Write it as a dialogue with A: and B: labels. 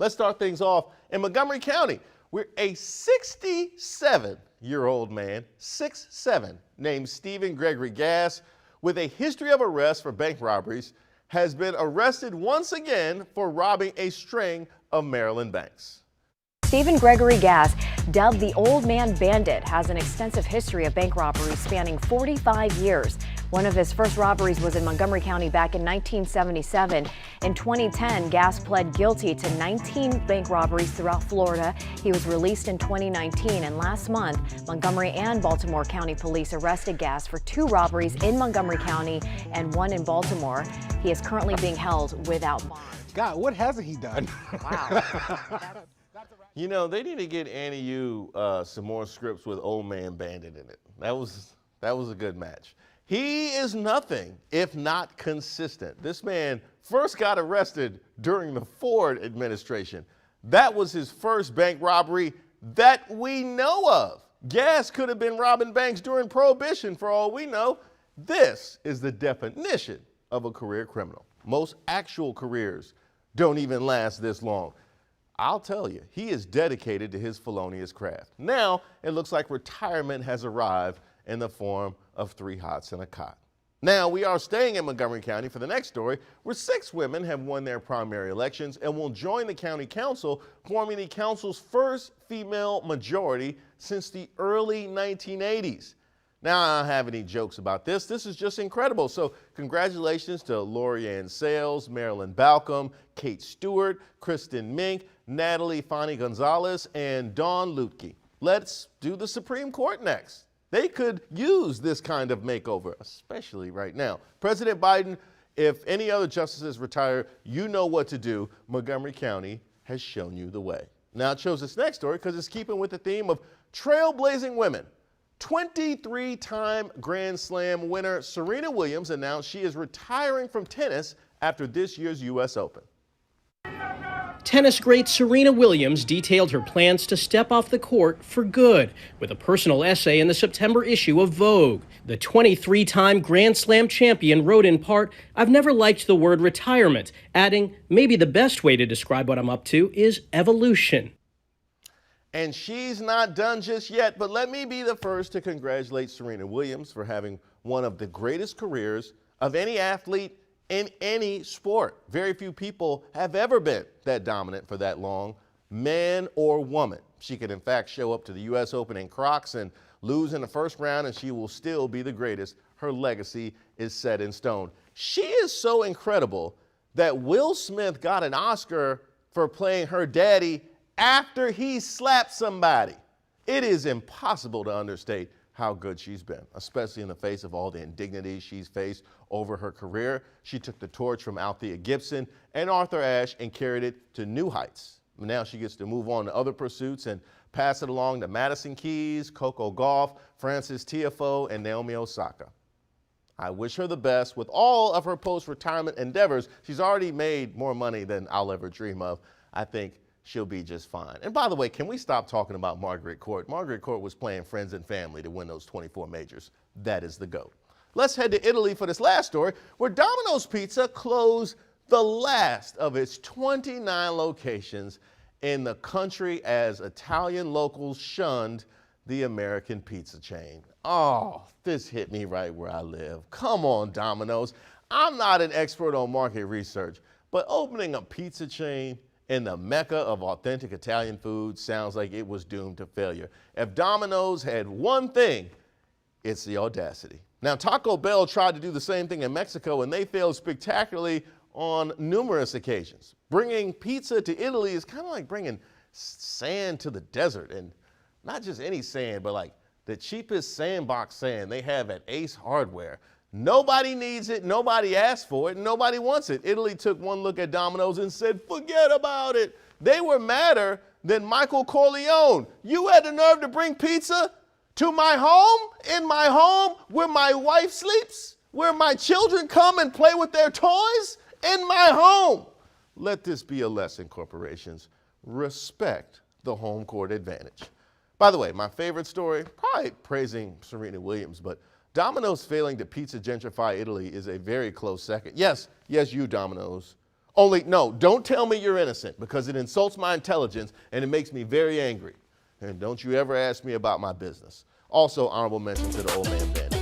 A: Let's start things off in Montgomery County, where a 67-year-old man, 6'7", named Stephen Gregory Gass, with a history of arrests for bank robberies, has been arrested once again for robbing a string of Maryland banks.
B: Stephen Gregory Gass, dubbed the Old Man Bandit, has an extensive history of bank robberies spanning 45 years. One of his first robberies was in Montgomery County back in 1977. In 2010, Gass pled guilty to 19 bank robberies throughout Florida. He was released in 2019, and last month, Montgomery and Baltimore County Police arrested Gass for 2 robberies in Montgomery County and 1 in Baltimore. He is currently being held without bond.
C: God, what hasn't he done?
B: Wow.
A: You know, they need to get Annie U some more scripts with Old Man Bandit in it. That was a good match. He is nothing if not consistent. This man first got arrested during the Ford administration. That was his first bank robbery that we know of. Gass could have been robbing banks during Prohibition for all we know. This is the definition of a career criminal. Most actual careers don't even last this long. I'll tell you, he is dedicated to his felonious craft. Now, it looks like retirement has arrived in the form of 3 hots and a cot. Now, we are staying in Montgomery County for the next story, where 6 women have won their primary elections and will join the county council, forming the council's first female majority since the early 1980s. Now, I don't have any jokes about this. This is just incredible. So congratulations to Lorianne Sales, Marilyn Balcom, Kate Stewart, Kristen Mink, Natalie Fani Gonzalez, and Dawn Lutke. Let's do the Supreme Court next. They could use this kind of makeover, especially right now. President Biden, if any other justices retire, you know what to do. Montgomery County has shown you the way. Now, I chose this next story because it's keeping with the theme of trailblazing women. 23-time Grand Slam winner Serena Williams announced she is retiring from tennis after this year's U.S. Open.
D: Tennis great Serena Williams detailed her plans to step off the court for good with a personal essay in the September issue of Vogue. The 23-time Grand Slam champion wrote in part, "I've never liked the word retirement," adding, "Maybe the best way to describe what I'm up to is evolution."
A: And she's not done just yet, but let me be the first to congratulate Serena Williams for having one of the greatest careers of any athlete in any sport. Very few people have ever been that dominant for that long, man or woman. She could in fact show up to the U.S. Open in Crocs and lose in the first round, and she will still be the greatest. Her legacy is set in stone. She is so incredible that Will Smith got an Oscar for playing her daddy after he slapped somebody. It is impossible to understate how good she's been, especially in the face of all the indignities she's faced over her career. She took the torch from Althea Gibson and Arthur Ashe and carried it to new heights. Now she gets to move on to other pursuits and pass it along to Madison Keys, Coco Gauff, Frances Tiafoe, and Naomi Osaka. I wish her the best with all of her post-retirement endeavors. She's already made more money than I'll ever dream of. I think she'll be just fine. And by the way, can we stop talking about Margaret Court? Margaret Court was playing friends and family to win those 24 majors. That is the GOAT. Let's head to Italy for this last story, where Domino's Pizza closed the last of its 29 locations in the country as Italian locals shunned the American pizza chain. Oh, this hit me right where I live. Come on, Domino's. I'm not an expert on market research, but opening a pizza chain in the mecca of authentic Italian food sounds like it was doomed to failure. If Domino's had one thing, it's the audacity. Now, Taco Bell tried to do the same thing in Mexico, and they failed spectacularly on numerous occasions. Bringing pizza to Italy is kind of like bringing sand to the desert, and not just any sand, but like the cheapest sandbox sand they have at Ace Hardware. Nobody needs it, nobody asked for it, and nobody wants it. Italy took one look at Domino's and said, forget about it. They were madder than Michael Corleone. You had the nerve to bring pizza to my home, in my home, where my wife sleeps, where my children come and play with their toys, in my home. Let this be a lesson, corporations. Respect the home court advantage. By the way, my favorite story, probably praising Serena Williams, but Domino's failing to pizza gentrify Italy is a very close second. Yes, you Domino's Only, no, don't tell me you're innocent because it insults my intelligence and it makes me very angry. And don't you ever ask me about my business. Also, honorable mention to the old man bandit.